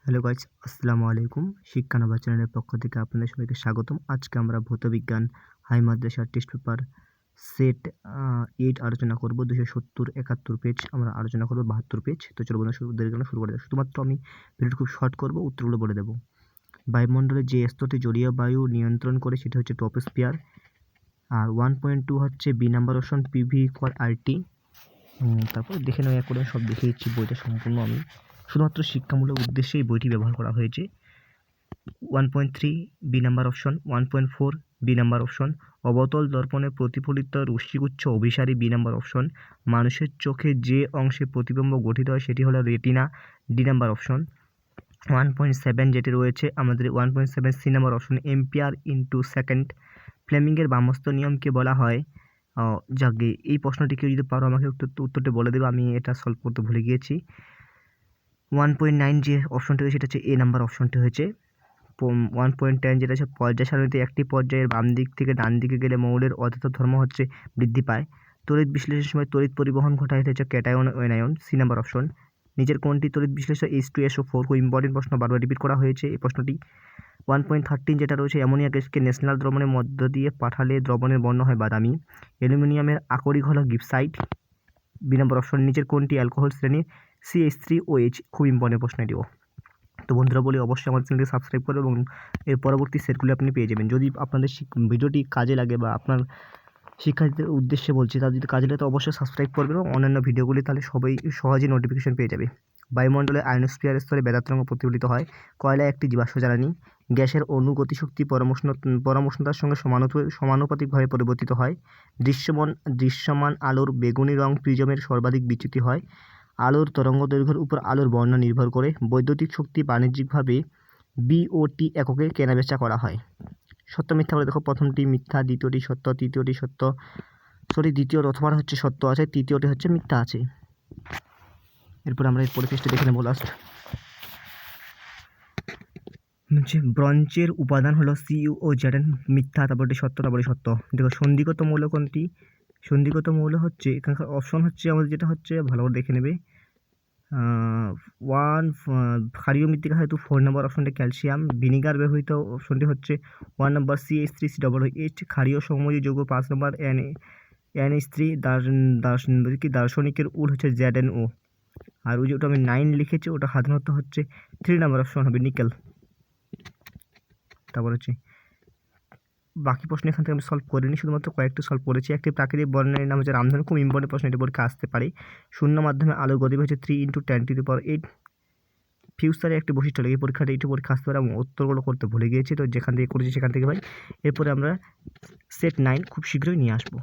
Hello guys, আসসালামু আলাইকুম। শিক্ষানবা চ্যানেলের পক্ষ থেকে আপনাদের সবাইকে স্বাগতম। আজকে আমরা ভৌতবিজ্ঞান হাই মাদ্রাসার টেস্ট পেপার সেট 8 আলোচনা করব। 270 71 পেজ আমরা আলোচনা করব, 72 পেজ। তো চলো বন্ধুরা, শুরু করে দেব। শুধুমাত্র আমি ভিডিওটি খুব শর্ট করব, উত্তরগুলো বলে দেব। বায়ুমণ্ডলে যে স্তরটি জলীয় বায়ু নিয়ন্ত্রণ করে সেটা হচ্ছে ট্রপোস্ফিয়ার। আর 1.2 হচ্ছে B number option, PV equal RT. তারপর দেখে নেওয়া করে সব দেখে দিচ্ছি। বইটা সম্পূর্ণ আমি শুধুমাত্র শিক্ষামূলক উদ্দেশ্যে এই বইটি ব্যবহার করা হয়েছে। 1.3 B number option, 1.4 B number option, অবতল দর্পণে প্রতিফলিত রশ্মিগুচ্ছ অভিসারী বি নাম্বার অপশন, মানুষের চোখে যে অংশে প্রতিবিম্ব গঠিত হয় সেটি হলো রেটিনা ডি নাম্বার অপশন। 1.7 যেটি রয়েছে আমাদের 1.7 C number option, ampere into second. ফ্লেমিংয়ের বামস্ত নিয়মকে বলা হয়, যাকে এই প্রশ্নটি কেউ যদি পারো আমাকে উত্তরটি বলে দেবে, আমি এটা সলভ করতে ভুলে গিয়েছি। 1.9 যে অপশনটি হয়েছে সেটা হচ্ছে এ নাম্বার অপশনটি হয়েছে। 1.10 যেটা হচ্ছে পর্যায় সারণীতে একটি পর্যায়ের বাম দিক থেকে ডান দিকে গেলে মৌলের অধাতব ধর্ম হচ্ছে বৃদ্ধি পায়। তড়িৎ বিশ্লেষণের সময় তড়িৎ পরিবহন ঘটায়, এটা হচ্ছে ক্যাটায়ন ও অ্যানায়ন, সি নাম্বার অপশন। নিচের কোনটি তড়িৎ বিশ্লেষণ H2SO4? খুব ইম্পর্টেন্ট প্রশ্ন, বারবার রিপিট করা হয়েছে এই প্রশ্নটি। 1.13 যেটা রয়েছে অ্যামোনিয়া গ্যাসকে ন্যাশনাল দ্রবণের মধ্য দিয়ে পাঠালে দ্রবণের বর্ণ হয় বাদামি। অ্যালুমিনিয়ামের আকরিক হলো গিপসাইট, বি নম্বর অপশন। নিচের কোনটি অ্যালকোহল শ্রেণীর? CH3OH, খুব ইম্পর্টেন্ট প্রশ্ন এটিও। তো বন্ধুরা বলি, অবশ্যই আমার চ্যানেলটি সাবস্ক্রাইব করবে এবং এর পরবর্তী সেটগুলি আপনি পেয়ে যাবেন। যদি আপনাদের ভিডিওটি কাজে লাগে বা আপনার শিক্ষার্থীদের উদ্দেশ্যে বলছি, তার যদি কাজে লাগে তো অবশ্যই সাবস্ক্রাইব করবে এবং অন্যান্য ভিডিওগুলি তাহলে সবাই সহজেই নোটিফিকেশন পেয়ে যাবে। বায়ুমণ্ডলে আয়নোস্ফিয়ার স্তরে বেদাতরঙ্গ প্রতিফলিত হয়। কয়লা একটি জীবাশ্ম জ্বালানি। গ্যাসের অণুগতিশক্তি পরমোষ্ণতার সঙ্গে সমানুপাতিকভাবে পরিবর্তিত হয়। দৃশ্যমান আলোর বেগুনি রং প্রিজমের সর্বাধিক বিচ্যুতি হয়। আলোর তরঙ্গদৈর্ঘ্যের উপর আলোর বর্ণ নির্ভর করে। বৈদ্যুতিক শক্তি বাণিজ্যিকভাবে বিওটি এককে কেনাবেচা করা হয়। সত্য মিথ্যা বলে দেখো, প্রথমটি মিথ্যা, দ্বিতীয়টি সত্য, তৃতীয়টি সত্য, দ্বিতীয় অথবা হচ্ছে সত্য আছে, তৃতীয়টি হচ্ছে মিথ্যা আছে। এরপর আমরা এর পরিশেষটি দেখে নেব লাস্ট। ব্রঞ্জের উপাদান হলো CuO, মিথ্যা, তারপরটি সত্য, তারপরে সত্য। দেখো সন্ধিগত মৌল কোনটি? সন্ধিগত মৌল হচ্ছে এখানকার অপশন হচ্ছে আমাদের যেটা হচ্ছে, ভালো করে দেখে নেবে। ক্ষারীয় মৃত্তিকা হেতু 4 নম্বর অপশনটি ক্যালসিয়াম। ভিনিগার ব্যবহৃত অপশনটি হচ্ছে 1 নম্বর CH3COOH। ক্ষারীয় সমযোজী যৌগ 5 নম্বর NH3। দার্শনিকের উল হচ্ছে ZnO। আর ওই যেটা আমি 9 লিখেছি ওটা সাধারণত হচ্ছে 3 নম্বর অপশন হবে, নিকেল। তারপর হচ্ছে বাকি প্রশ্ন এখান থেকে আমি সলভ করিনি, শুধুমাত্র কয়েকটি সলভ করেছি। একটি প্রাকৃতিক বর্ণের নাম হচ্ছে রামধনু, খুব ইম্পর্টেন্ট প্রশ্ন, এটি পরীক্ষা আসতে পারে। শূন্য মাধ্যমে আলোর গতিবেগ হচ্ছে 3 × 10⁸। ফিউচারে একটি বৈশিষ্ট্য লাগে, পরীক্ষাটা এইটি পরীক্ষা আসতে পারে। আমি উত্তরগুলো করতে ভুলে গিয়েছি, তো যেখান থেকে করেছি সেখান থেকে ভাই। এরপরে আমরা সেট 9 খুব শীঘ্রই নিয়ে আসবো।